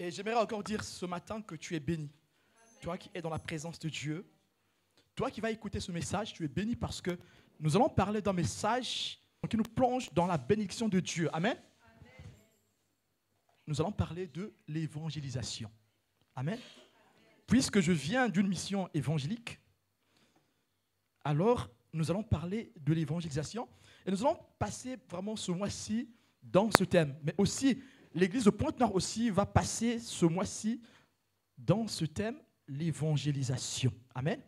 Et j'aimerais encore dire ce matin que tu es béni. Toi qui es dans la présence de Dieu, toi qui vas écouter ce message, tu es béni parce que nous allons parler d'un message qui nous plonge dans la bénédiction de Dieu. Amen. Nous allons parler de l'évangélisation. Amen. Puisque je viens d'une mission évangélique, alors nous allons parler de l'évangélisation et nous allons passer vraiment ce mois-ci dans ce thème. Mais aussi, l'église de Pointe-Nord aussi va passer ce mois-ci dans ce thème, l'évangélisation. Amen.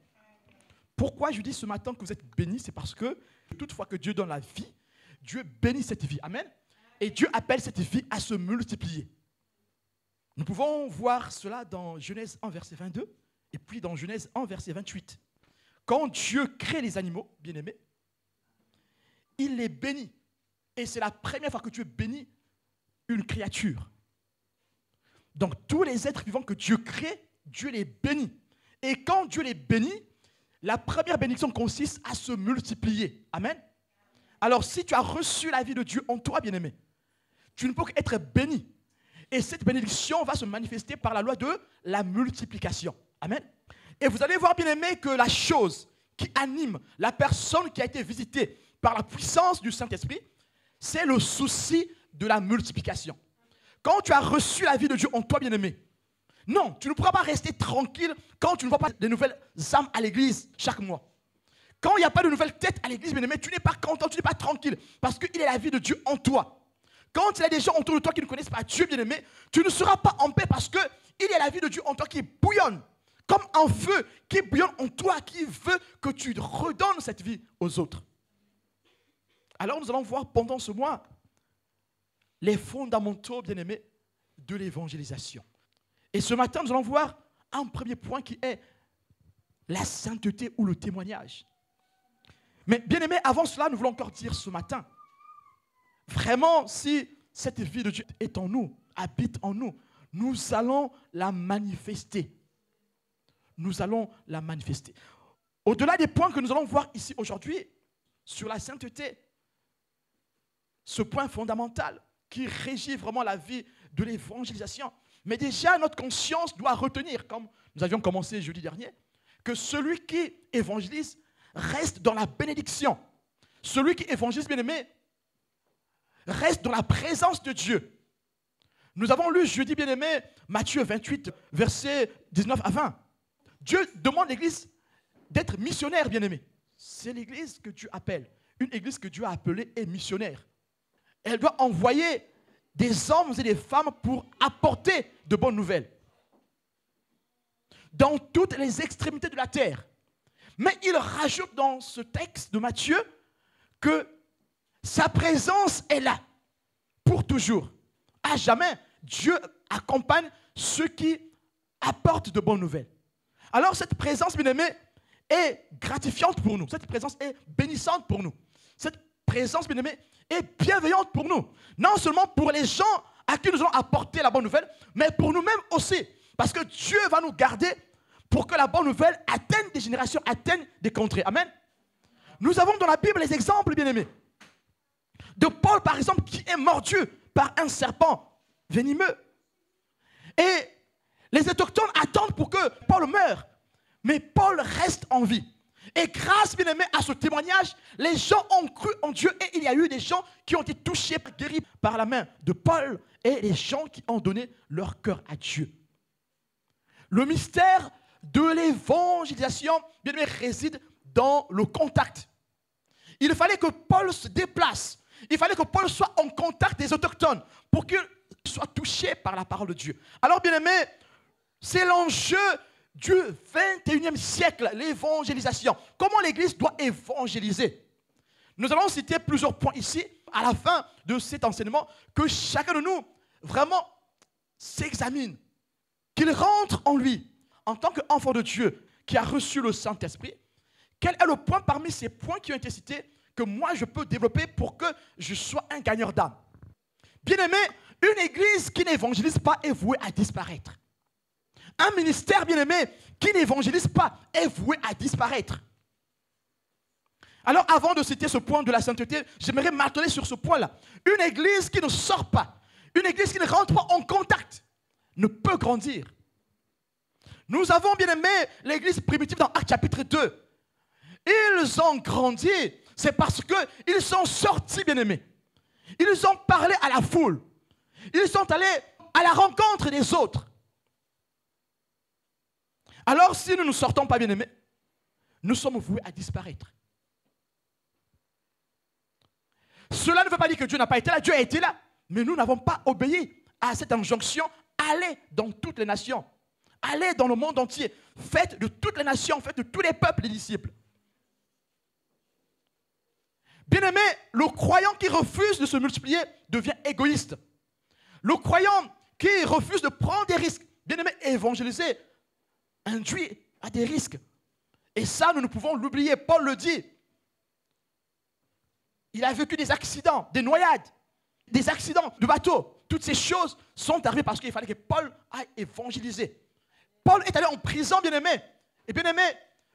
Pourquoi je dis ce matin que vous êtes bénis? C'est parce que toutefois que Dieu donne la vie, Dieu bénit cette vie. Amen. Et Dieu appelle cette vie à se multiplier. Nous pouvons voir cela dans Genèse 1, verset 22, et puis dans Genèse 1, verset 28. Quand Dieu crée les animaux, bien-aimés, il les bénit. Et c'est la première fois que Dieu bénit une créature. Donc tous les êtres vivants que Dieu crée, Dieu les bénit. Et quand Dieu les bénit, la première bénédiction consiste à se multiplier. Amen. Alors si tu as reçu la vie de Dieu en toi, bien-aimé, tu ne peux qu'être béni. Et cette bénédiction va se manifester par la loi de la multiplication. Amen. Et vous allez voir, bien-aimé, que la chose qui anime la personne qui a été visitée par la puissance du Saint-Esprit, c'est le souci de la multiplication. Quand tu as reçu la vie de Dieu en toi, bien-aimé, non, tu ne pourras pas rester tranquille quand tu ne vois pas de nouvelles âmes à l'église chaque mois. Quand il n'y a pas de nouvelles têtes à l'église, bien-aimé, tu n'es pas content, tu n'es pas tranquille, parce qu'il est la vie de Dieu en toi. Quand il y a des gens autour de toi qui ne connaissent pas Dieu, bien-aimé, tu ne seras pas en paix parce qu'il y a la vie de Dieu en toi qui bouillonne, comme un feu qui bouillonne en toi, qui veut que tu redonnes cette vie aux autres. Alors nous allons voir pendant ce mois les fondamentaux, bien-aimés, de l'évangélisation. Et ce matin, nous allons voir un premier point qui est la sainteté ou le témoignage. Mais bien-aimés, avant cela, nous voulons encore dire ce matin, vraiment, si cette vie de Dieu est en nous, habite en nous, nous allons la manifester. Nous allons la manifester. Au-delà des points que nous allons voir ici aujourd'hui, sur la sainteté, ce point fondamental qui régit vraiment la vie de l'évangélisation. Mais déjà, notre conscience doit retenir, comme nous avions commencé jeudi dernier, que celui qui évangélise reste dans la bénédiction. Celui qui évangélise, bien-aimé, reste dans la présence de Dieu. Nous avons lu jeudi, bien-aimé, Matthieu 28, versets 19 à 20. Dieu demande à l'Église d'être missionnaire, bien-aimé. C'est l'Église que Dieu appelle. Une Église que Dieu a appelée est missionnaire. Elle doit envoyer des hommes et des femmes pour apporter de bonnes nouvelles dans toutes les extrémités de la terre. Mais il rajoute dans ce texte de Matthieu que sa présence est là pour toujours. À jamais, Dieu accompagne ceux qui apportent de bonnes nouvelles. Alors cette présence, bien-aimée, est gratifiante pour nous. Cette présence est bénissante pour nous. Cette présence, bien-aimée, est bienveillante pour nous. Non seulement pour les gens à qui nous allons apporter la bonne nouvelle, mais pour nous-mêmes aussi. Parce que Dieu va nous garder pour que la bonne nouvelle atteigne des générations, atteigne des contrées. Amen. Nous avons dans la Bible les exemples, bien-aimés, de Paul, par exemple, qui est mordu par un serpent venimeux. Et les autochtones attendent pour que Paul meure. Mais Paul reste en vie. Et grâce, bien aimé, à ce témoignage, les gens ont cru en Dieu et il y a eu des gens qui ont été touchés, guéris par la main de Paul et les gens qui ont donné leur cœur à Dieu. Le mystère de l'évangélisation, bien aimé, réside dans le contact. Il fallait que Paul se déplace. Il fallait que Paul soit en contact des autochtones pour qu'ils soient touchés par la parole de Dieu. Alors, bien aimé, c'est l'enjeu du 21e siècle, l'évangélisation. Comment l'Église doit évangéliser? Nous allons citer plusieurs points ici, à la fin de cet enseignement, que chacun de nous, vraiment, s'examine, qu'il rentre en lui, en tant qu'enfant de Dieu, qui a reçu le Saint-Esprit. Quel est le point parmi ces points qui ont été cités que moi je peux développer pour que je sois un gagneur d'âme? Bien-aimé, une Église qui n'évangélise pas est vouée à disparaître. Un ministère, bien-aimé, qui n'évangélise pas est voué à disparaître. Alors, avant de citer ce point de la sainteté, j'aimerais m'atteler sur ce point-là. Une église qui ne sort pas, une église qui ne rentre pas en contact, ne peut grandir. Nous avons bien aimé l'église primitive dans Actes chapitre 2. Ils ont grandi, c'est parce qu'ils sont sortis, bien aimés. Ils ont parlé à la foule. Ils sont allés à la rencontre des autres. Alors si nous ne sortons pas, bien aimés, nous sommes voués à disparaître. Cela ne veut pas dire que Dieu n'a pas été là. Dieu a été là. Mais nous n'avons pas obéi à cette injonction. Allez dans toutes les nations. Allez dans le monde entier. Faites de toutes les nations, faites de tous les peuples les disciples. Bien-aimé, le croyant qui refuse de se multiplier devient égoïste. Le croyant qui refuse de prendre des risques, bien-aimé, évangéliser, induit à des risques. Et ça, nous ne pouvons l'oublier. Paul le dit. Il a vécu des accidents, des noyades, des accidents de bateau. Toutes ces choses sont arrivées parce qu'il fallait que Paul aille évangéliser. Paul est allé en prison, bien-aimé. Et bien-aimé,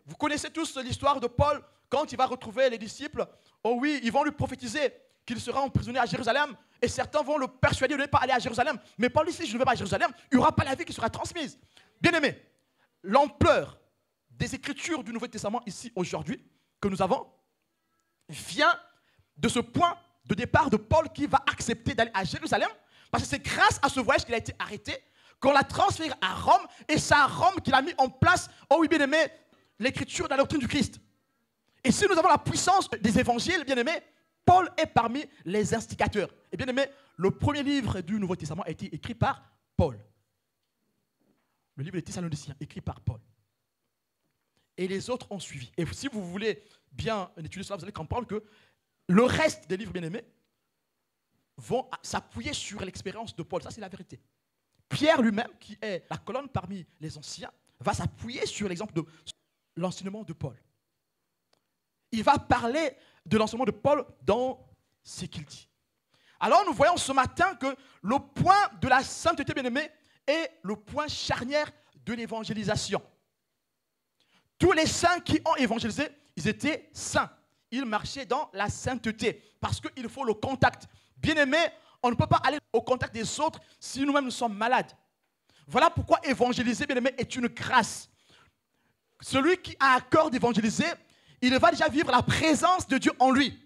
vous connaissez tous l'histoire de Paul quand il va retrouver les disciples. Oh oui, ils vont lui prophétiser qu'il sera emprisonné à Jérusalem. Et certains vont le persuader de ne pas aller à Jérusalem. Mais Paul dit, si je ne vais pas à Jérusalem, il n'y aura pas la vie qui sera transmise. Bien-aimé, l'ampleur des Écritures du Nouveau Testament ici aujourd'hui que nous avons vient de ce point de départ de Paul qui va accepter d'aller à Jérusalem parce que c'est grâce à ce voyage qu'il a été arrêté qu'on l'a transféré à Rome et c'est à Rome qu'il a mis en place, oh oui bien aimé, l'écriture de la doctrine du Christ. Et si nous avons la puissance des évangiles, bien aimé, Paul est parmi les instigateurs. Et bien aimé, le premier livre du Nouveau Testament a été écrit par Paul. Le livre des Thessaloniciens, écrit par Paul. Et les autres ont suivi. Et si vous voulez bien étudier cela, vous allez comprendre que le reste des livres bien-aimés vont s'appuyer sur l'expérience de Paul. Ça, c'est la vérité. Pierre lui-même, qui est la colonne parmi les anciens, va s'appuyer sur l'exemple de l'enseignement de Paul. Il va parler de l'enseignement de Paul dans ce qu'il dit. Alors, nous voyons ce matin que le point de la sainteté, bien-aimée, est le point charnière de l'évangélisation. Tous les saints qui ont évangélisé, ils étaient saints. Ils marchaient dans la sainteté parce qu'il faut le contact. Bien-aimé, on ne peut pas aller au contact des autres si nous-mêmes nous sommes malades. Voilà pourquoi évangéliser, bien-aimé, est une grâce. Celui qui a à cœur d'évangéliser, il va déjà vivre la présence de Dieu en lui.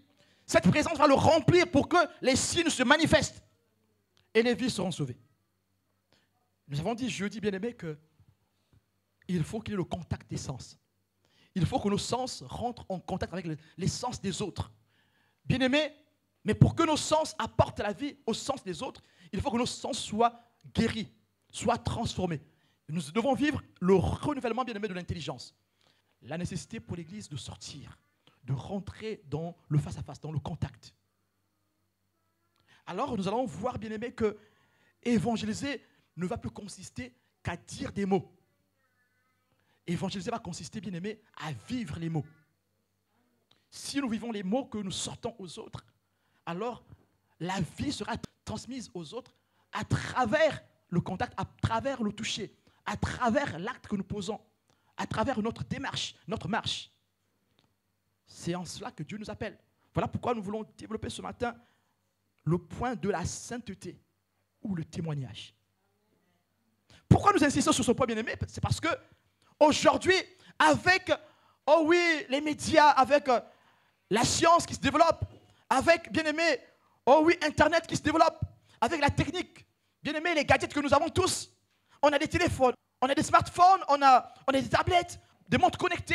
Cette présence va le remplir pour que les signes se manifestent et les vies seront sauvées. Nous avons dit jeudi, bien-aimé, qu'il faut qu'il y ait le contact des sens. Il faut que nos sens rentrent en contact avec les sens des autres. Bien-aimés, mais pour que nos sens apportent la vie aux sens des autres, il faut que nos sens soient guéris, soient transformés. Nous devons vivre le renouvellement, bien-aimé, de l'intelligence. La nécessité pour l'Église de sortir, de rentrer dans le face-à-face, dans le contact. Alors, nous allons voir, bien-aimé, que évangéliser ne va plus consister qu'à dire des mots. Évangéliser va consister, bien aimé, à vivre les mots. Si nous vivons les mots que nous sortons aux autres, alors la vie sera transmise aux autres à travers le contact, à travers le toucher, à travers l'acte que nous posons, à travers notre démarche, notre marche. C'est en cela que Dieu nous appelle. Voilà pourquoi nous voulons développer ce matin le point de la sainteté ou le témoignage. Pourquoi nous insistons sur ce point, bien aimé? C'est parce que aujourd'hui, avec, oh oui, les médias, avec la science qui se développe, avec, bien aimé, oh oui, Internet qui se développe, avec la technique, bien aimé, les gadgets que nous avons tous, on a des téléphones, on a des smartphones, on a des tablettes, des montres connectées,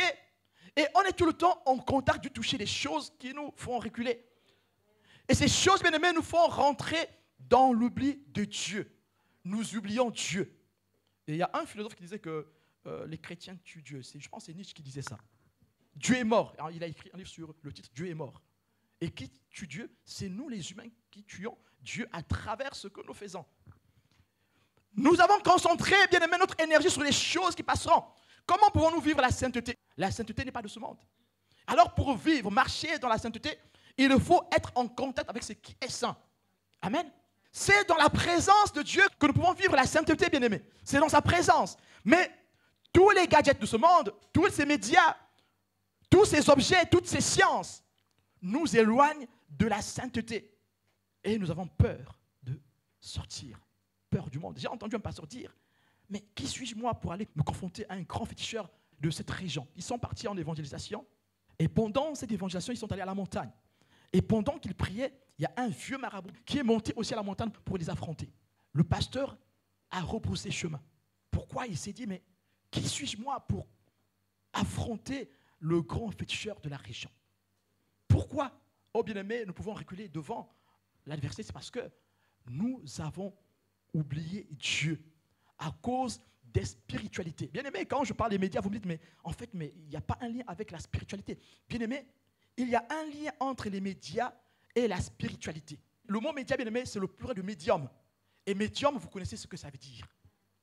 et on est tout le temps en contact du toucher, des choses qui nous font reculer. Et ces choses, bien aimé, nous font rentrer dans l'oubli de Dieu. Nous oublions Dieu. Et il y a un philosophe qui disait que les chrétiens tuent Dieu. Je pense que c'est Nietzsche qui disait ça. Dieu est mort. Alors, il a écrit un livre sur le titre Dieu est mort. Et qui tue Dieu? C'est nous les humains qui tuons Dieu à travers ce que nous faisons. Nous avons concentré, bien aimé, notre énergie sur les choses qui passeront. Comment pouvons-nous vivre la sainteté? La sainteté n'est pas de ce monde. Alors pour vivre, marcher dans la sainteté, il faut être en contact avec ce qui est saint. Amen. C'est dans la présence de Dieu que nous pouvons vivre la sainteté, bien aimé. C'est dans sa présence. Mais tous les gadgets de ce monde, tous ces médias, tous ces objets, toutes ces sciences nous éloignent de la sainteté. Et nous avons peur de sortir peur du monde. J'ai entendu un pasteur dire, mais qui suis-je moi pour aller me confronter à un grand féticheur de cette région? Ils sont partis en évangélisation et pendant cette évangélisation, ils sont allés à la montagne. Et pendant qu'ils priaient, il y a un vieux marabout qui est monté aussi à la montagne pour les affronter. Le pasteur a rebroussé chemin. Pourquoi? Il s'est dit, mais qui suis-je moi pour affronter le grand féticheur de la région? Pourquoi? Oh bien-aimés, nous pouvons reculer devant l'adversité, c'est parce que nous avons oublié Dieu à cause des spiritualités. Bien-aimés, quand je parle des médias, vous me dites, mais en fait, il n'y a pas un lien avec la spiritualité. Bien-aimés, il y a un lien entre les médias et la spiritualité. Le mot média, bien-aimé, c'est le pluriel de médium. Et médium, vous connaissez ce que ça veut dire.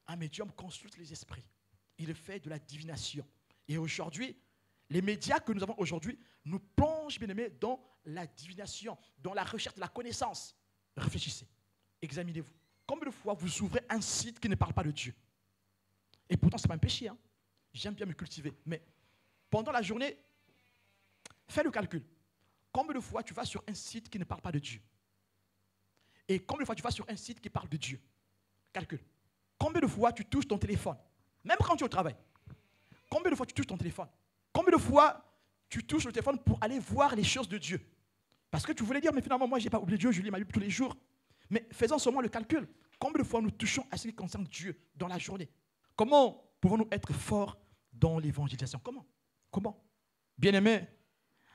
Un médium consulte les esprits. Il fait de la divination. Et aujourd'hui, les médias que nous avons aujourd'hui nous plongent, bien-aimés, dans la divination, dans la recherche de la connaissance. Réfléchissez, examinez-vous. Combien de fois vous ouvrez un site qui ne parle pas de Dieu? Et pourtant, ce n'est pas un péché. Hein. J'aime bien me cultiver. Mais pendant la journée, fais le calcul. Combien de fois tu vas sur un site qui ne parle pas de Dieu? Et combien de fois tu vas sur un site qui parle de Dieu? Calcul. Combien de fois tu touches ton téléphone? Même quand tu es au travail. Combien de fois tu touches ton téléphone? Combien de fois tu touches le téléphone pour aller voir les choses de Dieu? Parce que tu voulais dire, mais finalement, moi, je n'ai pas oublié Dieu, je lis ma Bible tous les jours. Mais faisons seulement le calcul. Combien de fois nous touchons à ce qui concerne Dieu dans la journée? Comment pouvons-nous être forts dans l'évangélisation? Comment? Bien-aimés,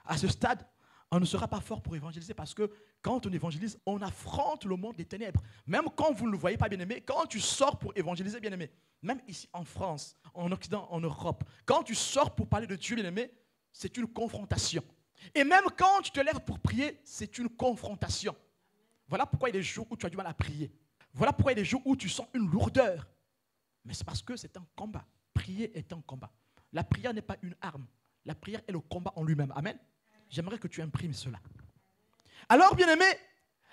à ce stade, on ne sera pas fort pour évangéliser parce que quand on évangélise, on affronte le monde des ténèbres. Même quand vous ne le voyez pas, bien-aimé, quand tu sors pour évangéliser, bien-aimé, même ici en France, en Occident, en Europe, quand tu sors pour parler de Dieu, bien-aimé, c'est une confrontation. Et même quand tu te lèves pour prier, c'est une confrontation. Voilà pourquoi il y a des jours où tu as du mal à prier. Voilà pourquoi il y a des jours où tu sens une lourdeur. Mais c'est parce que c'est un combat. Prier est un combat. La prière n'est pas une arme. La prière est le combat en lui-même. Amen. J'aimerais que tu imprimes cela. Alors, bien-aimé,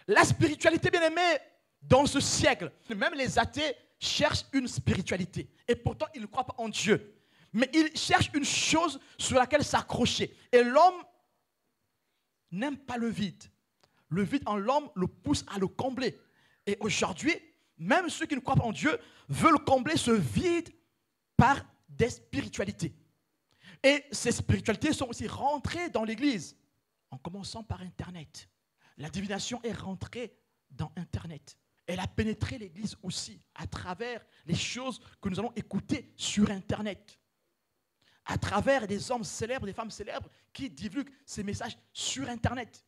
la spiritualité, bien-aimé, dans ce siècle, même les athées cherchent une spiritualité. Et pourtant, ils ne croient pas en Dieu. Mais ils cherchent une chose sur laquelle s'accrocher. Et l'homme n'aime pas le vide. Le vide en l'homme le pousse à le combler. Et aujourd'hui, même ceux qui ne croient pas en Dieu veulent combler ce vide par des spiritualités. Et ces spiritualités sont aussi rentrées dans l'Église, en commençant par Internet. La divination est rentrée dans Internet. Elle a pénétré l'Église aussi, à travers les choses que nous allons écouter sur Internet. À travers des hommes célèbres, des femmes célèbres qui divulguent ces messages sur Internet,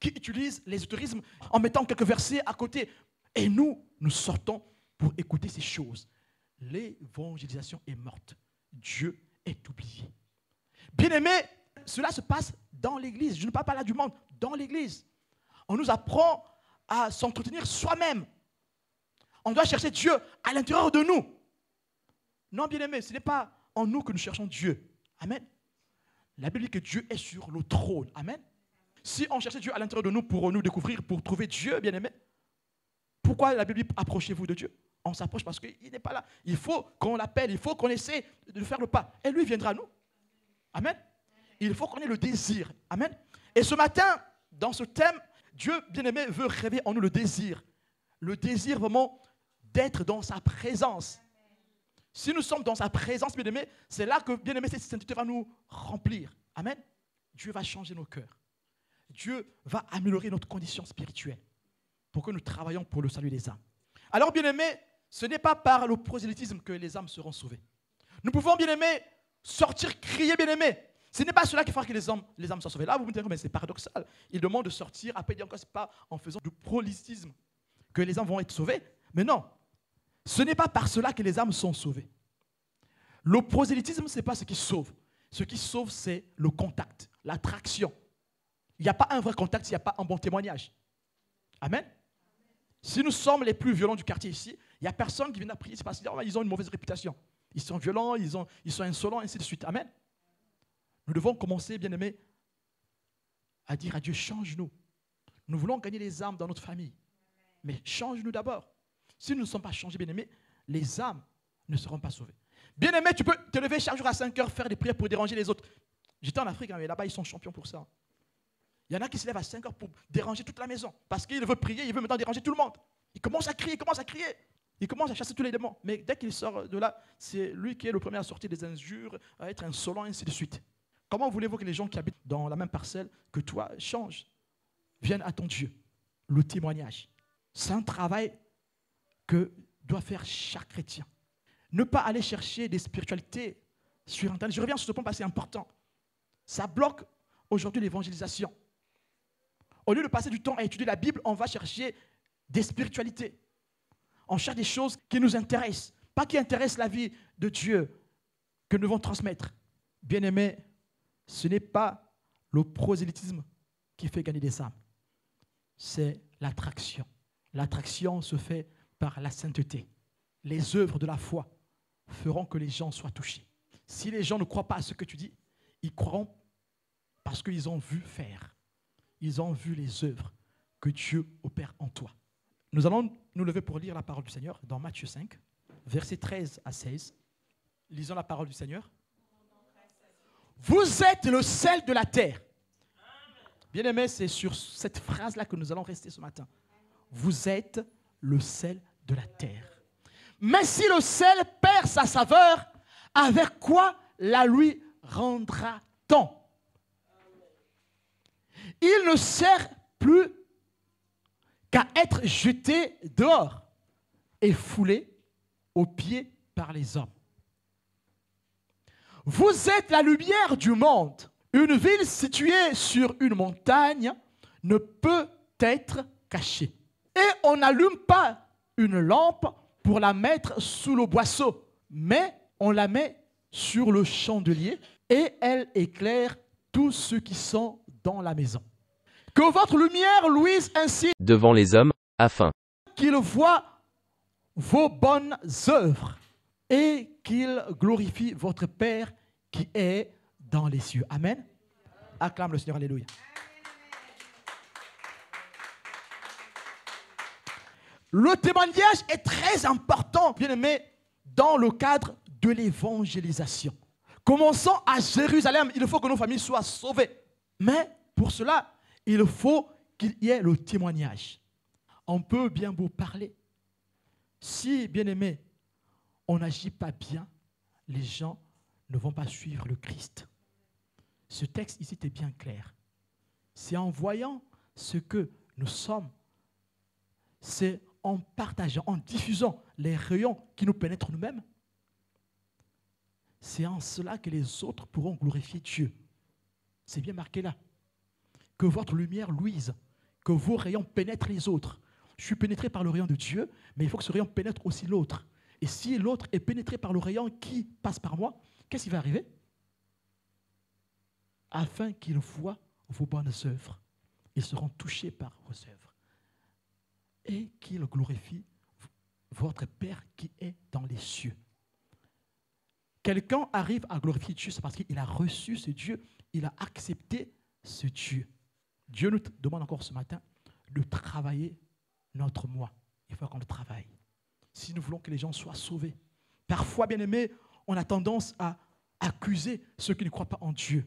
qui utilisent l'ésotérisme en mettant quelques versets à côté. Et nous sortons pour écouter ces choses. L'évangélisation est morte. Dieu est oublié. Bien-aimés, cela se passe dans l'Église. Je ne parle pas là du monde, dans l'Église. On nous apprend à s'entretenir soi-même. On doit chercher Dieu à l'intérieur de nous. Non, bien-aimés, ce n'est pas en nous que nous cherchons Dieu. Amen. La Bible dit que Dieu est sur le trône. Amen. Si on cherchait Dieu à l'intérieur de nous pour nous découvrir, pour trouver Dieu, bien-aimés, pourquoi la Bible dit approchez-vous de Dieu? On s'approche parce qu'il n'est pas là. Il faut qu'on l'appelle, il faut qu'on essaie de faire le pas. Et lui viendra à nous. Amen. Il faut qu'on ait le désir. Amen. Et ce matin, dans ce thème, Dieu, bien-aimé, veut réveiller en nous le désir. Le désir vraiment d'être dans sa présence. Si nous sommes dans sa présence, bien-aimé, c'est là que, bien-aimé, cette sainteté va nous remplir. Amen. Dieu va changer nos cœurs. Dieu va améliorer notre condition spirituelle pour que nous travaillions pour le salut des âmes. Alors, bien-aimé, ce n'est pas par le prosélytisme que les âmes seront sauvées. Nous pouvons, bien-aimé, sortir, crier, bien-aimé. Ce n'est pas cela qui fera que les âmes soient sauvées. Là, vous me direz, mais c'est paradoxal. Il demande de sortir, après, il dit encore, ce n'est pas en faisant du prosélytisme que les âmes vont être sauvées. Mais non, ce n'est pas par cela que les âmes sont sauvées. Le prosélytisme, ce n'est pas ce qui sauve. Ce qui sauve, c'est le contact, l'attraction. Il n'y a pas un vrai contact s'il n'y a pas un bon témoignage. Amen. Si nous sommes les plus violents du quartier ici, il n'y a personne qui vient à prier, c'est parce qu'ils ont une mauvaise réputation. Ils sont violents, ils sont insolents, ainsi de suite. Amen. Nous devons commencer, bien-aimés, à dire à Dieu, change-nous. Nous voulons gagner les âmes dans notre famille. Mais change-nous d'abord. Si nous ne sommes pas changés, bien-aimés, les âmes ne seront pas sauvées. Bien-aimé, tu peux te lever chaque jour à 5 heures, faire des prières pour déranger les autres. J'étais en Afrique, mais là-bas, ils sont champions pour ça. Il y en a qui se lèvent à 5 heures pour déranger toute la maison. Parce qu'il veut prier, il veut maintenant déranger tout le monde. Il commence à crier, Il commence à chasser tous les démons. Mais dès qu'il sort de là, c'est lui qui est le premier à sortir des injures, à être insolent, et ainsi de suite. Comment voulez-vous que les gens qui habitent dans la même parcelle que toi changent, viennent à ton Dieu? Le témoignage. C'est un travail que doit faire chaque chrétien. Ne pas aller chercher des spiritualités sur Internet. Je reviens sur ce point parce que c'est important. Ça bloque aujourd'hui l'évangélisation. Au lieu de passer du temps à étudier la Bible, on va chercher des spiritualités. On cherche des choses qui nous intéressent, pas qui intéressent la vie de Dieu que nous devons transmettre. Bien-aimés, ce n'est pas le prosélytisme qui fait gagner des âmes. C'est l'attraction. L'attraction se fait par la sainteté. Les œuvres de la foi feront que les gens soient touchés. Si les gens ne croient pas à ce que tu dis, ils croiront parce qu'ils ont vu faire. Ils ont vu les œuvres que Dieu opère en toi. Nous allons nous lever pour lire la parole du Seigneur dans Matthieu 5, versets 13 à 16. Lisons la parole du Seigneur. Vous êtes le sel de la terre. Bien-aimés, c'est sur cette phrase-là que nous allons rester ce matin. Vous êtes le sel de la terre. Mais si le sel perd sa saveur, avec quoi la lui rendra-t-on? Il ne sert plus qu'à être jeté dehors et foulé aux pieds par les hommes. Vous êtes la lumière du monde. Une ville située sur une montagne ne peut être cachée. Et on n'allume pas une lampe pour la mettre sous le boisseau, mais on la met sur le chandelier et elle éclaire tous ceux qui sont dans la maison. Que votre lumière luise ainsi devant les hommes, afin qu'ils voient vos bonnes œuvres et qu'ils glorifient votre Père qui est dans les cieux. Amen. Acclame le Seigneur, alléluia. Le témoignage est très important, bien aimé, dans le cadre de l'évangélisation. Commençons à Jérusalem. Il faut que nos familles soient sauvées. Mais pour cela, il faut qu'il y ait le témoignage. On peut bien beau parler. Si, bien aimé, on n'agit pas bien, les gens ne vont pas suivre le Christ. Ce texte ici est bien clair. C'est en voyant ce que nous sommes, c'est en partageant, en diffusant les rayons qui nous pénètrent nous-mêmes. C'est en cela que les autres pourront glorifier Dieu. C'est bien marqué là. Que votre lumière luise, que vos rayons pénètrent les autres. Je suis pénétré par le rayon de Dieu, mais il faut que ce rayon pénètre aussi l'autre. Et si l'autre est pénétré par le rayon qui passe par moi, qu'est-ce qui va arriver? Afin qu'ils voient vos bonnes œuvres. Ils seront touchés par vos œuvres. Et qu'ils glorifient votre Père qui est dans les cieux. Quelqu'un arrive à glorifier Dieu, c'est parce qu'il a reçu ce Dieu, il a accepté ce Dieu. Dieu nous demande encore ce matin de travailler notre moi. Il faut qu'on le travaille. Si nous voulons que les gens soient sauvés. Parfois, bien aimés, on a tendance à accuser ceux qui ne croient pas en Dieu.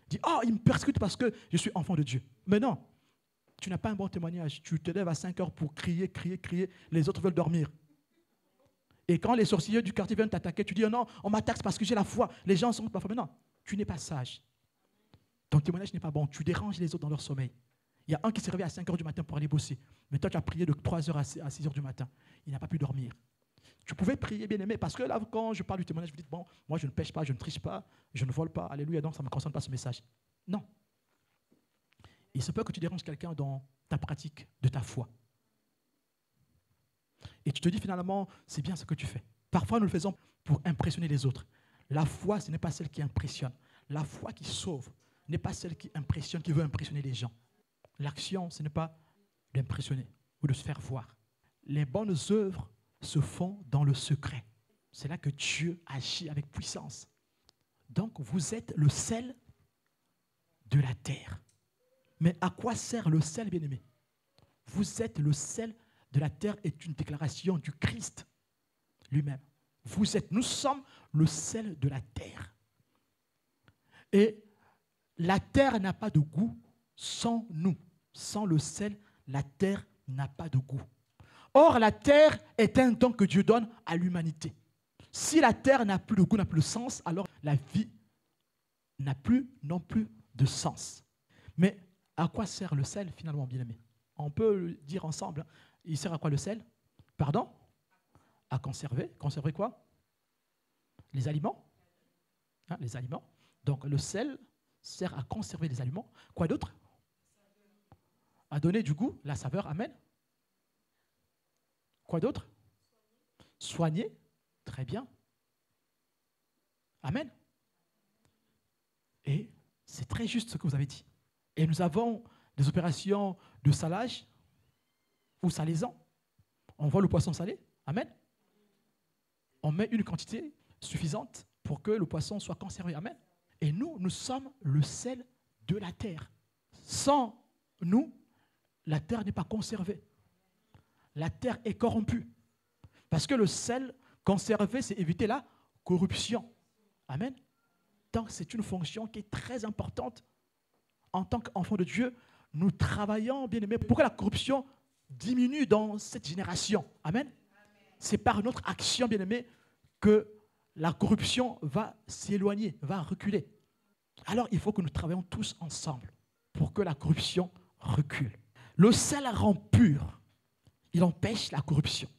Dit, oh, il me persécute parce que je suis enfant de Dieu. Mais non, tu n'as pas un bon témoignage. Tu te lèves à 5 heures pour crier, crier, crier. Les autres veulent dormir. Et quand les sorciers du quartier viennent t'attaquer, tu dis, oh non, on m'attaque parce que j'ai la foi. Les gens sont pas foi. Mais non, tu n'es pas sage. Ton témoignage n'est pas bon. Tu déranges les autres dans leur sommeil. Il y a un qui s'est réveillé à 5 heures du matin pour aller bosser. Mais toi, tu as prié de 3 heures à 6 heures du matin. Il n'a pas pu dormir. Tu pouvais prier, bien aimé, parce que là, quand je parle du témoignage, vous dites, bon, moi, je ne pêche pas, je ne triche pas, je ne vole pas. Alléluia, donc ça ne me concerne pas ce message. Non. Il se peut que tu déranges quelqu'un dans ta pratique de ta foi. Et tu te dis finalement, c'est bien ce que tu fais. Parfois, nous le faisons pour impressionner les autres. La foi, ce n'est pas celle qui impressionne. La foi qui sauve n'est pas celle qui impressionne, qui veut impressionner les gens. L'action, ce n'est pas d'impressionner ou de se faire voir. Les bonnes œuvres se font dans le secret. C'est là que Dieu agit avec puissance. Donc, vous êtes le sel de la terre. Mais à quoi sert le sel, bien-aimé? Vous êtes le sel de la terre est une déclaration du Christ lui-même. Nous sommes le sel de la terre. Et la terre n'a pas de goût sans nous. Sans le sel, la terre n'a pas de goût. Or, la terre est un don que Dieu donne à l'humanité. Si la terre n'a plus de goût, n'a plus de sens, alors la vie n'a plus non plus de sens. Mais à quoi sert le sel finalement, bien-aimé? On peut le dire ensemble. Hein. Il sert à quoi le sel? Pardon? À conserver. Conserver quoi? Les aliments. Hein, les aliments. Donc le sel sert à conserver les aliments. Quoi d'autre? À donner du goût, la saveur. Amen. Quoi d'autre? Soigner. Très bien. Amen. Et c'est très juste ce que vous avez dit. Et nous avons des opérations de salage ou salaisant. On voit le poisson salé. Amen. On met une quantité suffisante pour que le poisson soit conservé. Amen. Et nous sommes le sel de la terre. Sans nous, la terre n'est pas conservée. La terre est corrompue. Parce que le sel conservé, c'est éviter la corruption. Amen. Donc, c'est une fonction qui est très importante. En tant qu'enfant de Dieu, nous travaillons, bien aimés, pour que la corruption diminue dans cette génération. Amen. C'est par notre action, bien aimés, que la corruption va s'éloigner, va reculer. Alors, il faut que nous travaillions tous ensemble pour que la corruption recule. Le sel rend pur. Il empêche la corruption.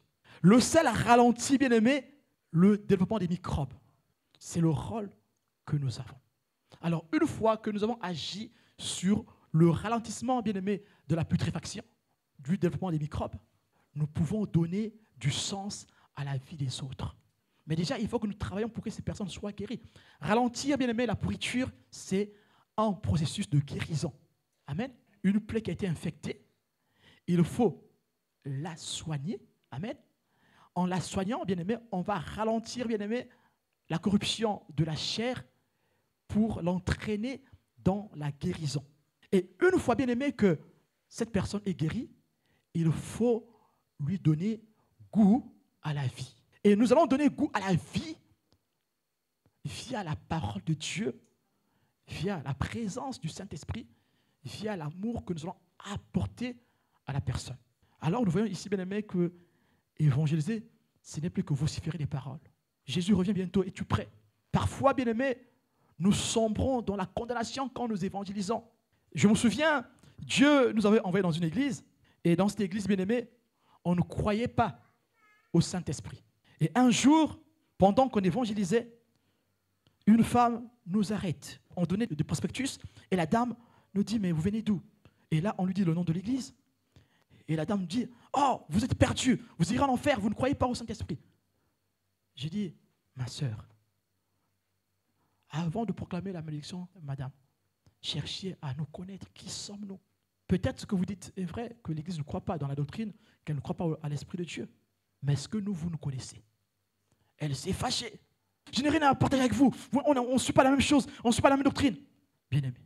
Le sel ralentit, bien aimé, le développement des microbes. C'est le rôle que nous avons. Alors, une fois que nous avons agi sur le ralentissement, bien aimé, de la putréfaction, du développement des microbes, nous pouvons donner du sens à la vie des autres. Mais déjà, il faut que nous travaillions pour que ces personnes soient guéries. Ralentir, bien aimé, la pourriture, c'est un processus de guérison. Amen. Une plaie qui a été infectée, il faut la soigner. Amen. En la soignant, bien aimé, on va ralentir, bien aimé, la corruption de la chair pour l'entraîner dans la guérison. Et une fois, bien aimé, que cette personne est guérie, il faut lui donner goût à la vie. Et nous allons donner goût à la vie via la parole de Dieu, via la présence du Saint-Esprit, via l'amour que nous allons apporter à la personne. Alors nous voyons ici, bien aimé, que évangéliser, ce n'est plus que vociférer les paroles. Jésus revient bientôt, es-tu prêt? Parfois, bien aimé, nous sombrons dans la condamnation quand nous évangélisons. Je me souviens, Dieu nous avait envoyés dans une église, et dans cette église, bien aimé, on ne croyait pas au Saint-Esprit. Et un jour, pendant qu'on évangélisait, une femme nous arrête. On donnait des prospectus, et la dame nous dit, mais vous venez d'où? Et là, on lui dit le nom de l'église. Et la dame nous dit, oh, vous êtes perdus, vous irez en enfer, vous ne croyez pas au Saint-Esprit. J'ai dit, ma sœur, avant de proclamer la malédiction, madame, cherchez à nous connaître. Qui sommes-nous? Peut-être ce que vous dites est vrai, que l'Église ne croit pas dans la doctrine, qu'elle ne croit pas à l'Esprit de Dieu. Mais est-ce que vous nous connaissez? Elle s'est fâchée. Je n'ai rien à partager avec vous. On ne suit pas la même chose, on ne suit pas la même doctrine. Bien-aimés,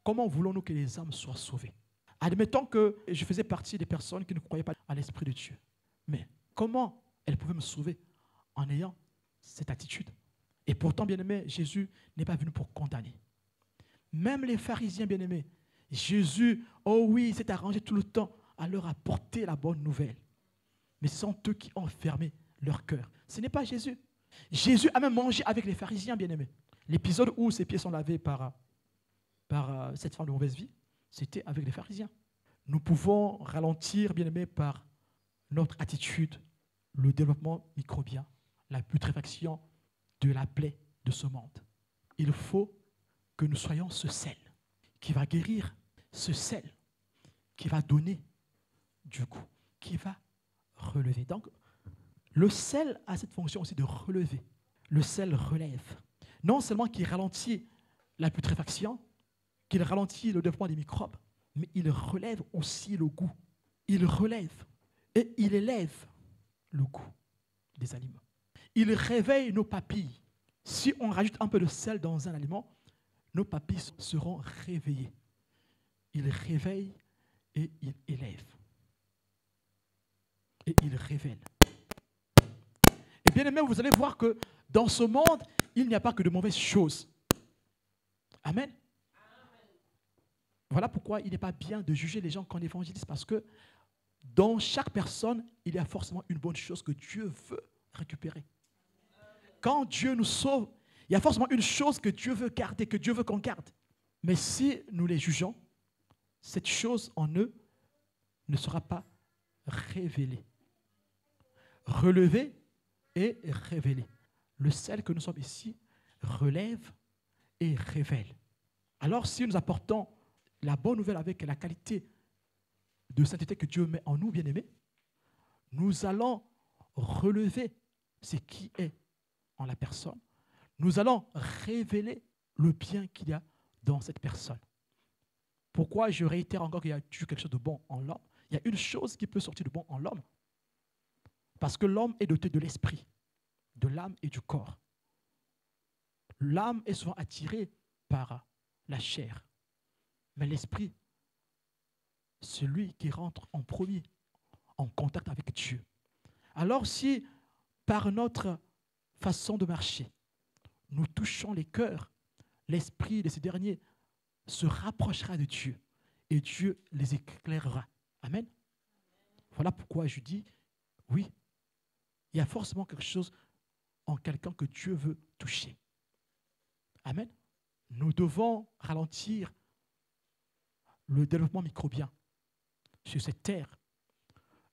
comment voulons-nous que les âmes soient sauvées? Admettons que je faisais partie des personnes qui ne croyaient pas à l'Esprit de Dieu. Mais comment elles pouvaient me sauver en ayant cette attitude? Et pourtant, bien-aimés, Jésus n'est pas venu pour condamner. Même les pharisiens, bien-aimés, Jésus, oh oui, il s'est arrangé tout le temps à leur apporter la bonne nouvelle. Mais ce sont eux qui ont fermé leur cœur. Ce n'est pas Jésus. Jésus a même mangé avec les pharisiens, bien-aimés. L'épisode où ses pieds sont lavés par cette femme de mauvaise vie, c'était avec les pharisiens. Nous pouvons ralentir, bien-aimés, par notre attitude, le développement microbien, la putréfaction de la plaie de ce monde. Il faut que nous soyons ce sel qui va guérir, ce sel qui va donner du goût, qui va relever. Donc, le sel a cette fonction aussi de relever. Le sel relève. Non seulement qu'il ralentit la putréfaction, qu'il ralentit le développement des microbes, mais il relève aussi le goût. Il relève et il élève le goût des aliments. Il réveille nos papilles. Si on rajoute un peu de sel dans un aliment, nos papilles seront réveillées. Il réveille et il élève. Et il révèle. Et bien aimé, vous allez voir que dans ce monde, il n'y a pas que de mauvaises choses. Amen. Voilà pourquoi il n'est pas bien de juger les gens quand on évangélise, parce que dans chaque personne, il y a forcément une bonne chose que Dieu veut récupérer. Quand Dieu nous sauve, il y a forcément une chose que Dieu veut garder, que Dieu veut qu'on garde. Mais si nous les jugeons, cette chose en eux ne sera pas révélée. Relevée et révélée. Le sel que nous sommes ici relève et révèle. Alors si nous apportons la bonne nouvelle avec la qualité de sainteté que Dieu met en nous, bien-aimés, nous allons relever ce qui est en la personne. Nous allons révéler le bien qu'il y a dans cette personne. Pourquoi je réitère encore qu'il y a toujours quelque chose de bon en l'homme? Il y a une chose qui peut sortir de bon en l'homme. Parce que l'homme est doté de l'esprit, de l'âme et du corps. L'âme est souvent attirée par la chair. Mais l'esprit, c'est lui qui rentre en premier en contact avec Dieu. Alors si par notre façon de marcher, nous touchons les cœurs, l'esprit de ces derniers se rapprochera de Dieu et Dieu les éclairera. Amen. Voilà pourquoi je dis, oui, il y a forcément quelque chose en quelqu'un que Dieu veut toucher. Amen. Nous devons ralentir le développement microbien sur cette terre.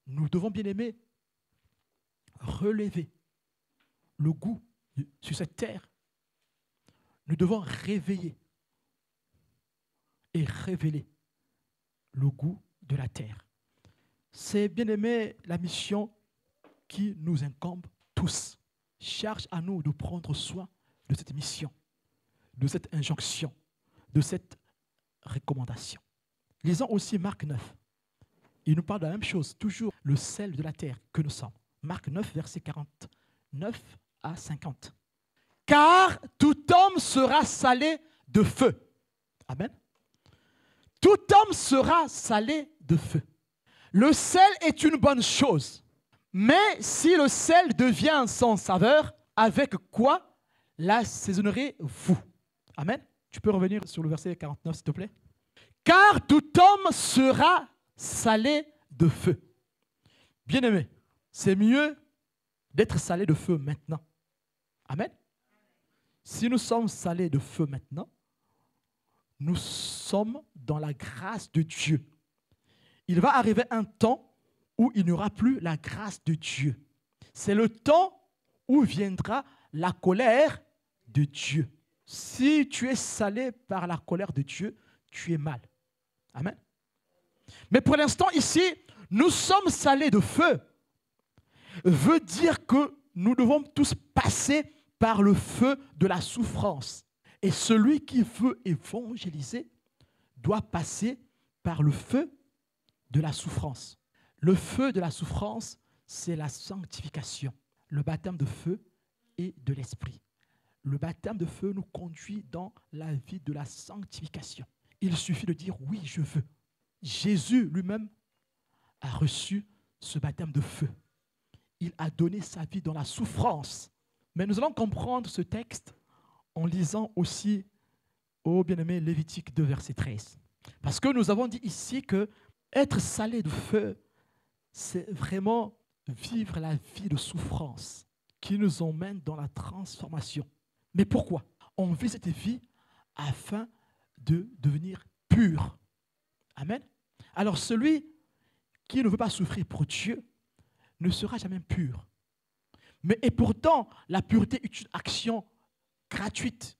Nous devons, bien aimer, relever le goût sur cette terre. Nous devons réveiller et révéler le goût de la terre. C'est, bien aimé, la mission qui nous incombe tous. Charge à nous de prendre soin de cette mission, de cette injonction, de cette recommandation. Lisons aussi Marc 9. Il nous parle de la même chose, toujours le sel de la terre que nous sommes. Marc 9, versets 49 à 50. Car tout homme sera salé de feu. Amen. Tout homme sera salé de feu. Le sel est une bonne chose. Mais si le sel devient sans saveur, avec quoi l'assaisonnerez-vous? Amen. Tu peux revenir sur le verset 49, s'il te plaît. Car tout homme sera salé de feu. Bien-aimé, c'est mieux d'être salé de feu maintenant. Amen. Si nous sommes salés de feu maintenant, nous sommes dans la grâce de Dieu. Il va arriver un temps où il n'y aura plus la grâce de Dieu. C'est le temps où viendra la colère de Dieu. Si tu es salé par la colère de Dieu, tu es mal. Amen. Mais pour l'instant ici, nous sommes salés de feu. Veut dire que nous devons tous passer par le feu de la souffrance. Et celui qui veut évangéliser doit passer par le feu de la souffrance. Le feu de la souffrance, c'est la sanctification, le baptême de feu et de l'esprit. Le baptême de feu nous conduit dans la vie de la sanctification. Il suffit de dire oui, je veux. Jésus lui-même a reçu ce baptême de feu. Il a donné sa vie dans la souffrance. Mais nous allons comprendre ce texte en lisant aussi au bien-aimé Lévitique 2, verset 13. Parce que nous avons dit ici que être salé de feu, c'est vraiment vivre la vie de souffrance qui nous emmène dans la transformation. Mais pourquoi? On vit cette vie afin de devenir pur. Amen. Alors celui qui ne veut pas souffrir pour Dieu ne sera jamais pur. Et pourtant, la pureté est une action gratuite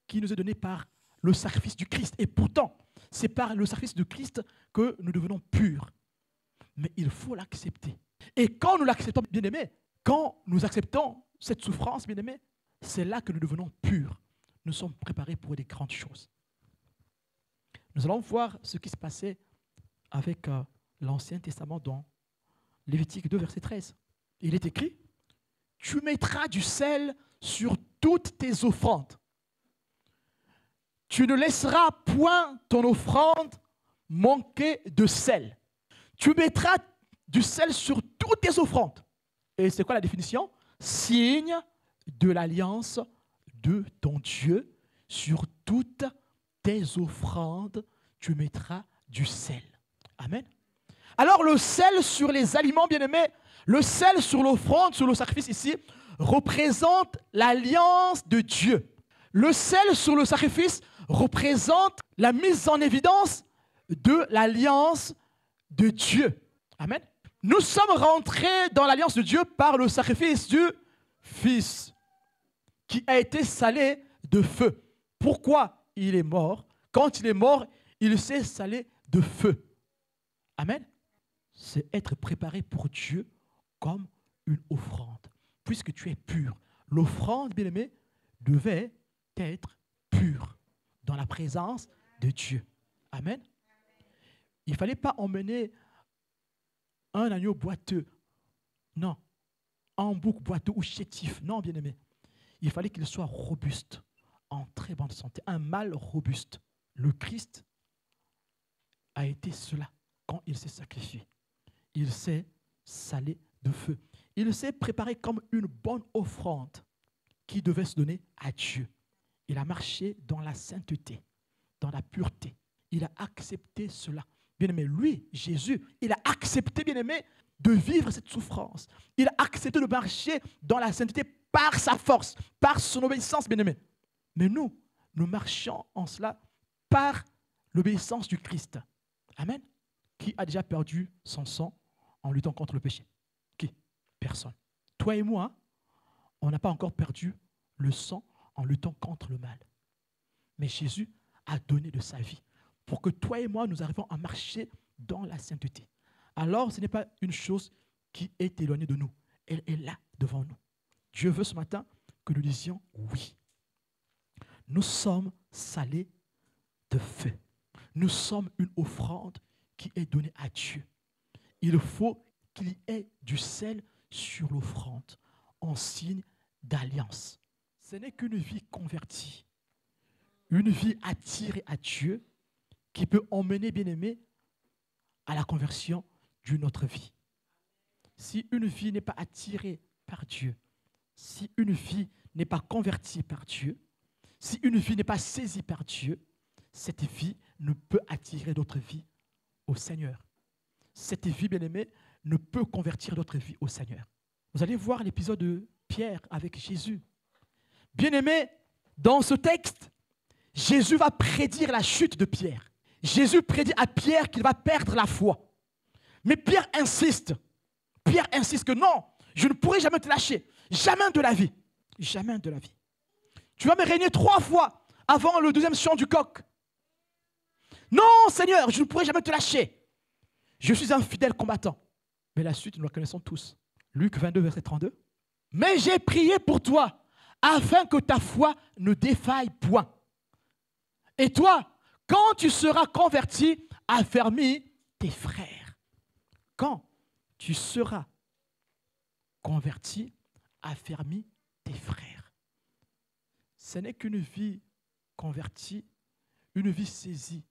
qui nous est donnée par le sacrifice du Christ. Et pourtant, c'est par le sacrifice du Christ que nous devenons purs. Mais il faut l'accepter. Et quand nous l'acceptons, bien-aimés, quand nous acceptons cette souffrance, bien-aimés, c'est là que nous devenons purs. Nous sommes préparés pour des grandes choses. Nous allons voir ce qui se passait avec l'Ancien Testament dans Lévitique 2, verset 13. Il est écrit, « Tu mettras du sel sur toutes tes offrandes. Tu ne laisseras point ton offrande manquer de sel. Tu mettras du sel sur toutes tes offrandes. » Et c'est quoi la définition? Signe de l'alliance de ton Dieu. Sur toutes tes offrandes, tu mettras du sel. Amen. Alors le sel sur les aliments, bien-aimés, le sel sur l'offrande, sur le sacrifice ici, représente l'alliance de Dieu. Le sel sur le sacrifice représente la mise en évidence de l'alliance de Dieu. Amen. Nous sommes rentrés dans l'alliance de Dieu par le sacrifice du Fils qui a été salé de feu. Pourquoi il est mort? Quand il est mort, il s'est salé de feu. Amen. C'est être préparé pour Dieu comme une offrande. Puisque tu es pur. L'offrande, bien-aimé, devait être pure dans la présence de Dieu. Amen. Il ne fallait pas emmener un agneau boiteux. Non. Un bouc boiteux ou chétif. Non, bien-aimé. Il fallait qu'il soit robuste, en très bonne santé. Un mâle robuste. Le Christ a été cela quand il s'est sacrifié. Il s'est salé de feu. Il s'est préparé comme une bonne offrande qui devait se donner à Dieu. Il a marché dans la sainteté, dans la pureté. Il a accepté cela. Bien-aimé, lui, Jésus, il a accepté, bien-aimé, de vivre cette souffrance. Il a accepté de marcher dans la sainteté par sa force, par son obéissance, bien-aimé. Mais nous marchons en cela par l'obéissance du Christ. Amen. Qui a déjà perdu son sang en luttant contre le péché? Qui? Personne. Toi et moi, on n'a pas encore perdu le sang en luttant contre le mal. Mais Jésus a donné de sa vie pour que toi et moi, nous arrivions à marcher dans la sainteté. Alors, ce n'est pas une chose qui est éloignée de nous. Elle est là, devant nous. Dieu veut ce matin que nous disions oui. Nous sommes salés de feu. Nous sommes une offrande qui est donnée à Dieu. Il faut qu'il y ait du sel sur l'offrande en signe d'alliance. Ce n'est qu'une vie convertie, une vie attirée à Dieu qui peut emmener, bien-aimé, à la conversion d'une autre vie. Si une vie n'est pas attirée par Dieu, si une vie n'est pas convertie par Dieu, si une vie n'est pas saisie par Dieu, cette vie ne peut attirer d'autres vies au Seigneur. Cette vie, bien-aimée, ne peut convertir d'autres vies au Seigneur. Vous allez voir l'épisode de Pierre avec Jésus. Bien-aimé, dans ce texte, Jésus va prédire la chute de Pierre. Jésus prédit à Pierre qu'il va perdre la foi. Mais Pierre insiste. Pierre insiste que non, je ne pourrai jamais te lâcher. Jamais de la vie. Jamais de la vie. Tu vas me régner 3 fois avant le 2e chant du coq. Non, Seigneur, je ne pourrai jamais te lâcher. Je suis un fidèle combattant. Mais la suite, nous la connaissons tous. Luc 22, verset 32. Mais j'ai prié pour toi, afin que ta foi ne défaille point. Et toi, quand tu seras converti, affermis tes frères. Quand tu seras converti, affermis tes frères. Ce n'est qu'une vie convertie, une vie saisie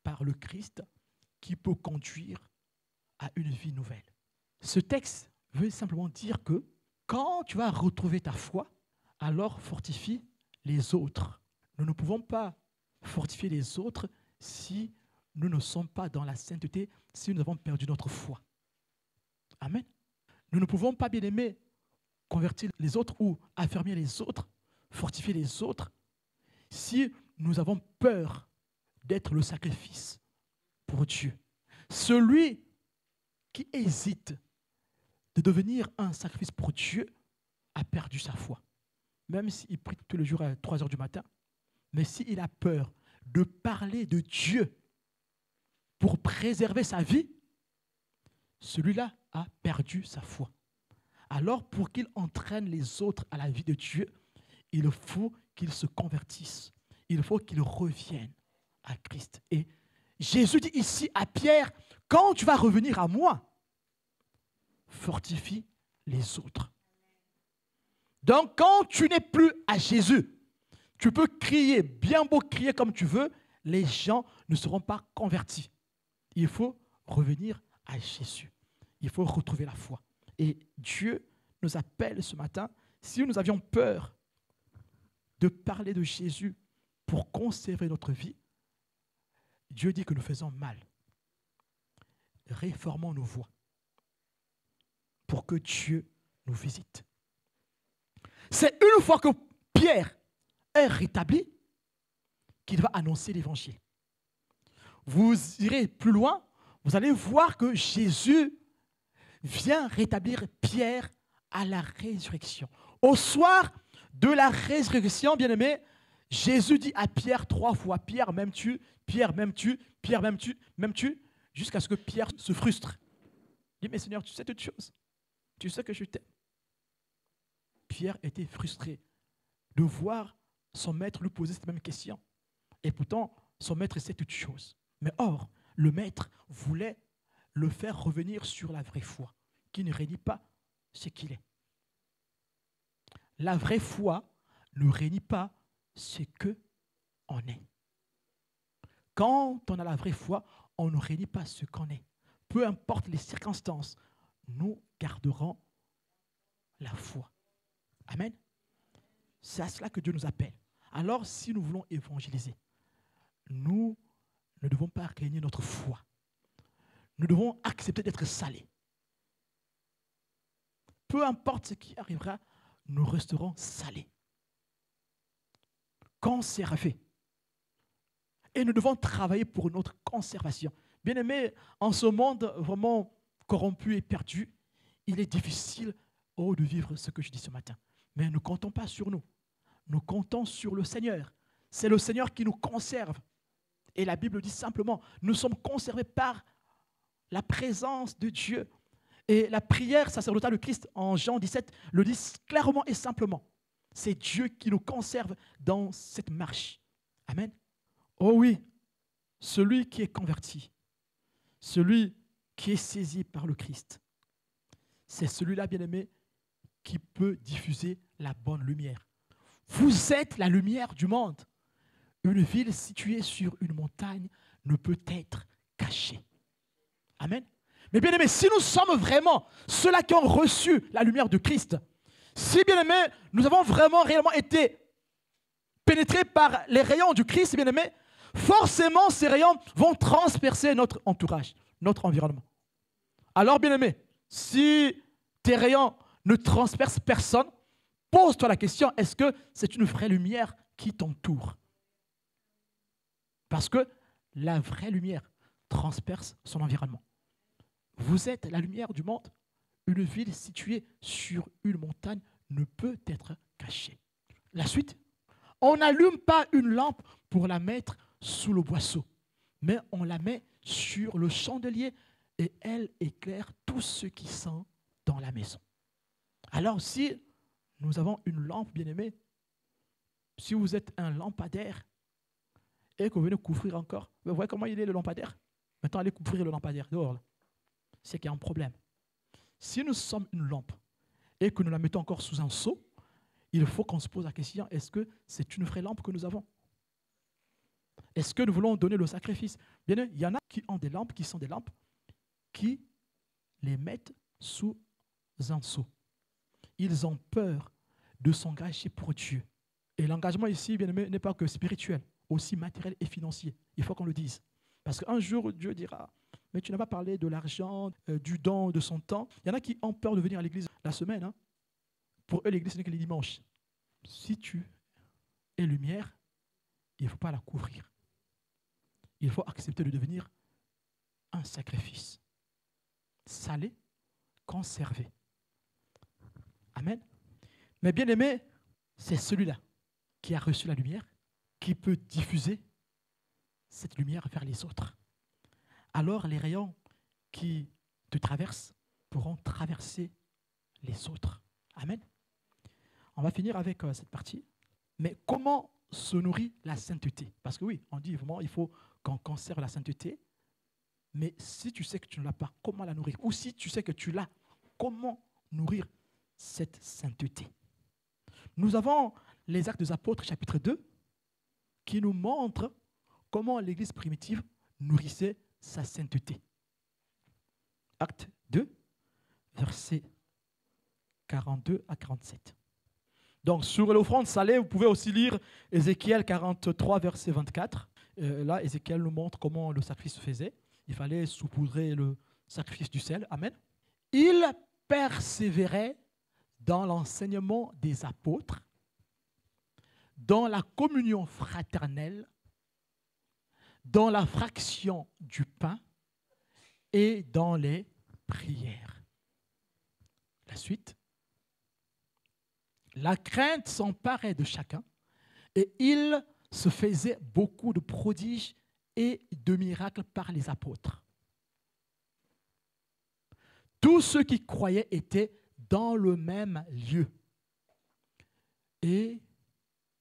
par le Christ qui peut conduire à une vie nouvelle. Ce texte veut simplement dire que quand tu vas retrouver ta foi, alors fortifie les autres. Nous ne pouvons pas fortifier les autres si nous ne sommes pas dans la sainteté, si nous avons perdu notre foi. Amen. Nous ne pouvons pas, bien aimer, convertir les autres ou affermir les autres, fortifier les autres, si nous avons peur d'être le sacrifice pour Dieu. Celui qui hésite de devenir un sacrifice pour Dieu a perdu sa foi. Même s'il prie tous les jours à 3 heures du matin, mais s'il a peur de parler de Dieu pour préserver sa vie, celui-là a perdu sa foi. Alors, pour qu'il entraîne les autres à la vie de Dieu, il faut qu'il se convertisse. Il faut qu'il revienne à Christ. Et Jésus dit ici à Pierre, quand tu vas revenir à moi, fortifie les autres. Donc, quand tu n'es plus à Jésus, tu peux crier, bien beau crier comme tu veux, les gens ne seront pas convertis. Il faut revenir à Jésus. Il faut retrouver la foi. Et Dieu nous appelle ce matin, si nous avions peur de parler de Jésus pour conserver notre vie, Dieu dit que nous faisons mal. réformons nos voies pour que Dieu nous visite. C'est une fois que Pierre est rétabli qu'il va annoncer l'évangile. Vous irez plus loin, vous allez voir que Jésus vient rétablir Pierre à la résurrection. Au soir de la résurrection, bien-aimé, Jésus dit à Pierre 3 fois, Pierre, m'aimes-tu? Pierre, m'aimes-tu? Pierre, m'aimes-tu? M'aimes-tu? Jusqu'à ce que Pierre se frustre. Il dit, mais Seigneur, tu sais toutes choses. Tu sais que je t'aime. Pierre était frustré de voir son maître lui poser cette même question. Et pourtant, son maître sait toutes choses. Mais or, le maître voulait le faire revenir sur la vraie foi, qui ne réunit pas ce qu'il est. La vraie foi ne réunit pas ce qu'on est. Quand on a la vraie foi, on ne réunit pas ce qu'on est. Peu importe les circonstances, nous garderons la foi. Amen. C'est à cela que Dieu nous appelle. Alors, si nous voulons évangéliser, nous ne devons pas régner notre foi. Nous devons accepter d'être salés. Peu importe ce qui arrivera, nous resterons salés. Conservés. Et nous devons travailler pour notre conservation. Bien-aimés, en ce monde vraiment corrompu et perdu, il est difficile de vivre ce que je dis ce matin. Mais ne comptons pas sur nous. Nous comptons sur le Seigneur. C'est le Seigneur qui nous conserve. Et la Bible dit simplement, nous sommes conservés par la présence de Dieu. Et la prière sacerdotale de Christ en Jean 17 le dit clairement et simplement. C'est Dieu qui nous conserve dans cette marche. Amen. Oh oui, celui qui est converti, celui qui est saisi par le Christ, c'est celui-là, bien-aimé, qui peut diffuser la bonne lumière. Vous êtes la lumière du monde. Une ville située sur une montagne ne peut être cachée. Amen. Mais bien aimé, si nous sommes vraiment ceux-là qui ont reçu la lumière de Christ, si bien aimé, nous avons vraiment réellement été pénétrés par les rayons du Christ, bien aimé, forcément ces rayons vont transpercer notre entourage, notre environnement. Alors bien aimé, si tes rayons ne transpercent personne, pose-toi la question, est-ce que c'est une vraie lumière qui t'entoure? Parce que la vraie lumière transperce son environnement. Vous êtes la lumière du monde. Une ville située sur une montagne ne peut être cachée. La suite, on n'allume pas une lampe pour la mettre sous le boisseau, mais on la met sur le chandelier et elle éclaire tous ceux qui sont dans la maison. Alors si nous avons une lampe, bien-aimée, si vous êtes un lampadaire et que vous venez couvrir encore, vous voyez comment il est le lampadaire? Maintenant, allez couvrir le lampadaire dehors. C'est qu'il y a un problème. Si nous sommes une lampe et que nous la mettons encore sous un seau, il faut qu'on se pose la question, est-ce que c'est une vraie lampe que nous avons? Est-ce que nous voulons donner le sacrifice? Bien, il y en a qui ont des lampes, qui sont des lampes, qui les mettent sous un seau. Ils ont peur de s'engager pour Dieu. Et l'engagement ici, bien aimé, n'est pas que spirituel, aussi matériel et financier. Il faut qu'on le dise. Parce qu'un jour, Dieu dira, mais tu n'as pas parlé de l'argent, du don, de son temps. Il y en a qui ont peur de venir à l'église la semaine. Hein. Pour eux, l'église, ce n'est que les dimanches. Si tu es lumière, il ne faut pas la couvrir. Il faut accepter de devenir un sacrifice. Salé, conservé. Amen. Mais bien aimé, c'est celui-là qui a reçu la lumière, qui peut diffuser cette lumière vers les autres. Alors les rayons qui te traversent pourront traverser les autres. Amen. On va finir avec cette partie. Mais comment se nourrit la sainteté? Parce que oui, on dit vraiment il faut qu'on conserve la sainteté. Mais si tu sais que tu ne l'as pas, comment la nourrir? Ou si tu sais que tu l'as, comment nourrir cette sainteté? Nous avons les Actes des Apôtres, chapitre 2, qui nous montrent comment l'Église primitive nourrissait sa sainteté. Acte 2, versets 42 à 47. Donc, sur l'offrande salée, vous pouvez aussi lire Ézéchiel 43, verset 24. Là, Ézéchiel nous montre comment le sacrifice se faisait. Il fallait saupoudrer le sacrifice du sel, amen. Il persévérait dans l'enseignement des apôtres, dans la communion fraternelle, dans la fraction du pain et dans les prières. La suite. La crainte s'emparait de chacun et il se faisait beaucoup de prodiges et de miracles par les apôtres. Tous ceux qui croyaient étaient dans le même lieu et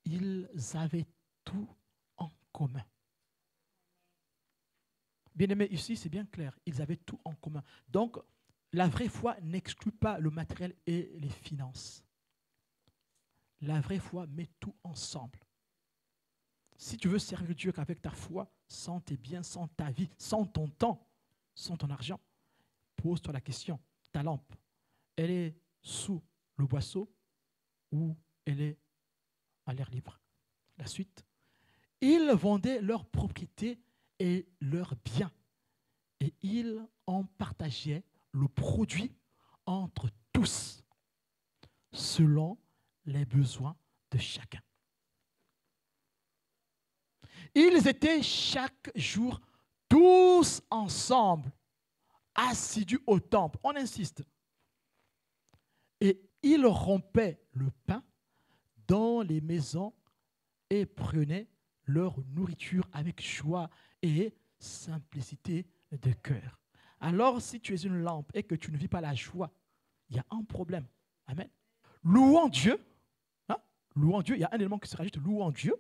ils avaient tout en commun. Bien-aimés, ici, c'est bien clair. Ils avaient tout en commun. Donc, la vraie foi n'exclut pas le matériel et les finances. La vraie foi met tout ensemble. Si tu veux servir Dieu qu'avec ta foi, sans tes biens, sans ta vie, sans ton temps, sans ton argent, pose-toi la question. Ta lampe, elle est sous le boisseau ou elle est à l'air libre? La suite. Ils vendaient leurs propriétés et leurs biens. Et ils en partageaient le produit entre tous, selon les besoins de chacun. Ils étaient chaque jour tous ensemble, assidus au temple. On insiste. Et ils rompaient le pain dans les maisons et prenaient leur nourriture avec joie et simplicité de cœur. Alors, si tu es une lampe et que tu ne vis pas la joie, il y a un problème. Amen. Louons Dieu. Louons Dieu. Il y a un élément qui se rajoute. Louons Dieu.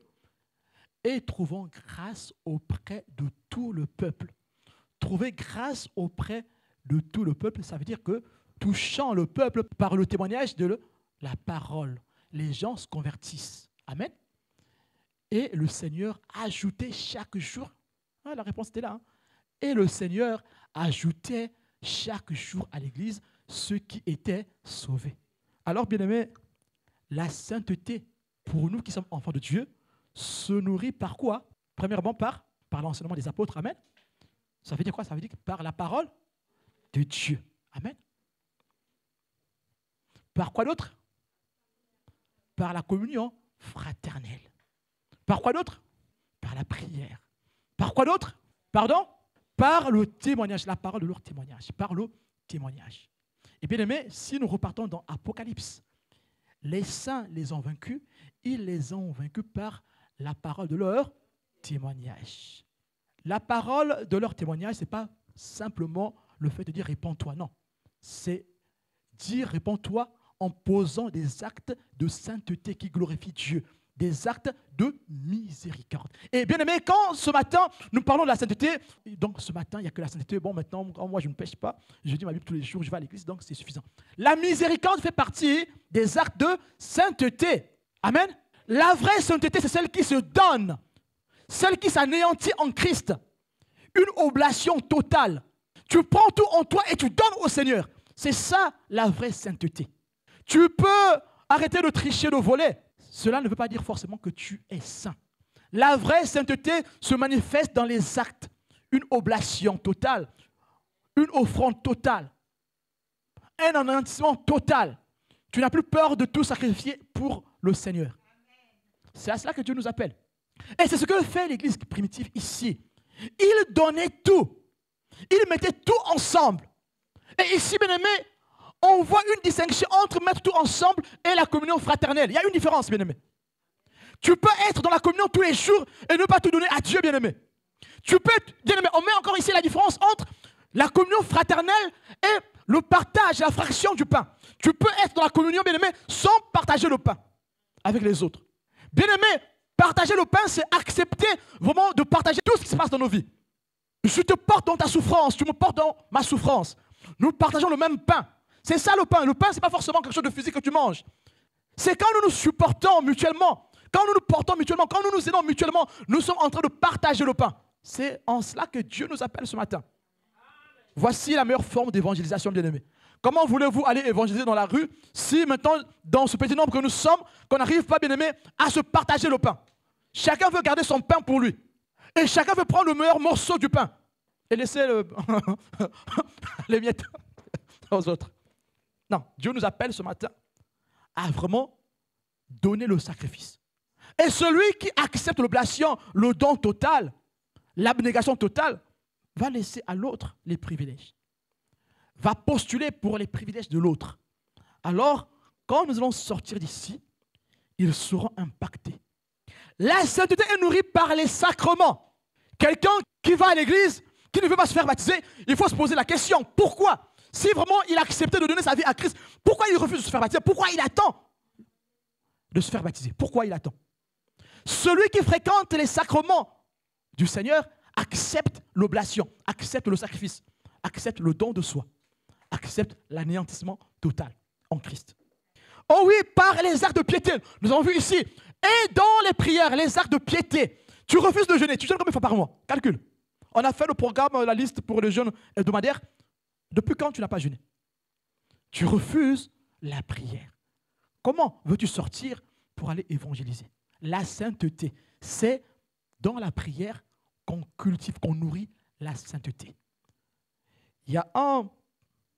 Et trouvons grâce auprès de tout le peuple. Trouver grâce auprès de tout le peuple, ça veut dire que touchant le peuple par le témoignage de la parole, les gens se convertissent. Amen. Et le Seigneur ajoutait chaque jour, la réponse était là, et le Seigneur ajoutait chaque jour à l'Église ceux qui étaient sauvés. Alors, bien-aimés, la sainteté, pour nous qui sommes enfants de Dieu, se nourrit par quoi? Premièrement, par l'enseignement des apôtres. Amen. Ça veut dire quoi? Ça veut dire par la parole de Dieu. Amen. Par quoi d'autre? Par la communion fraternelle. Par quoi d'autre? Par la prière. Par quoi d'autre? Pardon? Par le témoignage, la parole de leur témoignage. Par le témoignage. Et bien aimé, si nous repartons dans Apocalypse, les saints les ont vaincus, ils les ont vaincus par la parole de leur témoignage. La parole de leur témoignage, ce n'est pas simplement le fait de dire répands-toi, non. C'est dire répands-toi en posant des actes de sainteté qui glorifient Dieu, des actes de miséricorde. Et bien aimé, quand ce matin, nous parlons de la sainteté, donc ce matin, il n'y a que la sainteté, bon maintenant, moi je ne pêche pas, je dis ma Bible tous les jours, je vais à l'église, donc c'est suffisant. La miséricorde fait partie des actes de sainteté. Amen. La vraie sainteté, c'est celle qui se donne, celle qui s'anéantit en Christ. Une oblation totale. Tu prends tout en toi et tu donnes au Seigneur. C'est ça la vraie sainteté. Tu peux arrêter de tricher, de voler. Cela ne veut pas dire forcément que tu es saint. La vraie sainteté se manifeste dans les actes. Une oblation totale, une offrande totale, un anéantissement total. Tu n'as plus peur de tout sacrifier pour le Seigneur. C'est à cela que Dieu nous appelle. Et c'est ce que fait l'Église primitive ici. Il donnait tout. Il mettait tout ensemble. Et ici, bien aimé, on voit une distinction entre mettre tout ensemble et la communion fraternelle. Il y a une différence, bien aimé. Tu peux être dans la communion tous les jours et ne pas tout donner à Dieu, bien aimé. Tu peux, bien aimé, on met encore ici la différence entre la communion fraternelle et le partage, la fraction du pain. Tu peux être dans la communion, bien aimé, sans partager le pain avec les autres. Bien aimé, partager le pain, c'est accepter vraiment de partager tout ce qui se passe dans nos vies. Je te porte dans ta souffrance, tu me portes dans ma souffrance. Nous partageons le même pain. C'est ça le pain. Le pain, ce n'est pas forcément quelque chose de physique que tu manges. C'est quand nous nous supportons mutuellement, quand nous nous portons mutuellement, quand nous nous aidons mutuellement, nous sommes en train de partager le pain. C'est en cela que Dieu nous appelle ce matin. Voici la meilleure forme d'évangélisation, bien-aimés. Comment voulez-vous aller évangéliser dans la rue si maintenant, dans ce petit nombre que nous sommes, qu'on n'arrive pas, bien-aimés, à se partager le pain? Chacun veut garder son pain pour lui. Et chacun veut prendre le meilleur morceau du pain. et laisser les miettes aux autres. Non, Dieu nous appelle ce matin à vraiment donner le sacrifice. Et celui qui accepte l'oblation, le don total, l'abnégation totale, va laisser à l'autre les privilèges. Va postuler pour les privilèges de l'autre. Alors, quand nous allons sortir d'ici, ils seront impactés. La sainteté est nourrie par les sacrements. Quelqu'un qui va à l'église, qui ne veut pas se faire baptiser, il faut se poser la question, pourquoi? Si vraiment il a accepté de donner sa vie à Christ, pourquoi il refuse de se faire baptiser? Pourquoi il attend de se faire baptiser? Pourquoi il attend? Celui qui fréquente les sacrements du Seigneur accepte l'oblation, accepte le sacrifice, accepte le don de soi, accepte l'anéantissement total en Christ. Oh oui, par les actes de piété, nous avons vu ici, et dans les prières, les actes de piété, tu refuses de jeûner, tu jeûnes combien de fois par mois? Calcule. On a fait le programme, la liste pour le jeûne hebdomadaire. Depuis quand tu n'as pas jeûné? Tu refuses la prière. Comment veux-tu sortir pour aller évangéliser? La sainteté, c'est dans la prière qu'on cultive, qu'on nourrit la sainteté. Il y a un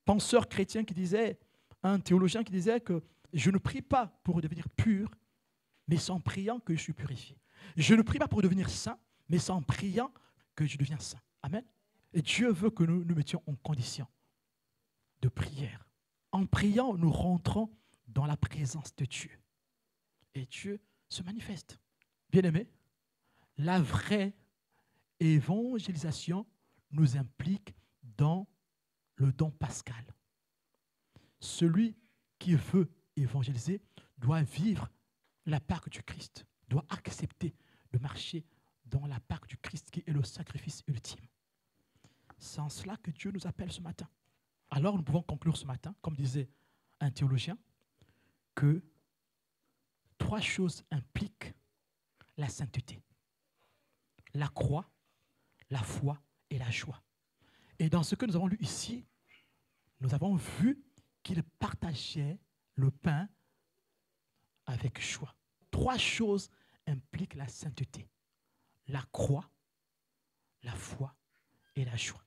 penseur chrétien qui disait, un théologien qui disait que je ne prie pas pour devenir pur, mais c'est en priant que je suis purifié. Je ne prie pas pour devenir saint, mais c'est en priant que je deviens saint. Amen. Et Dieu veut que nous nous mettions en condition de prière. En priant, nous rentrons dans la présence de Dieu. Et Dieu se manifeste. Bien-aimés, la vraie évangélisation nous implique dans le don pascal. Celui qui veut évangéliser doit vivre la Pâque du Christ, doit accepter de marcher dans la Pâque du Christ qui est le sacrifice ultime. C'est en cela que Dieu nous appelle ce matin. Alors nous pouvons conclure ce matin, comme disait un théologien, que 3 choses impliquent la sainteté. La croix, la foi et la joie. Et dans ce que nous avons lu ici, nous avons vu qu'il partageait le pain avec joie. 3 choses impliquent la sainteté. La croix, la foi et la joie.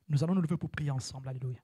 Nous allons nous lever pour prier ensemble. Alléluia.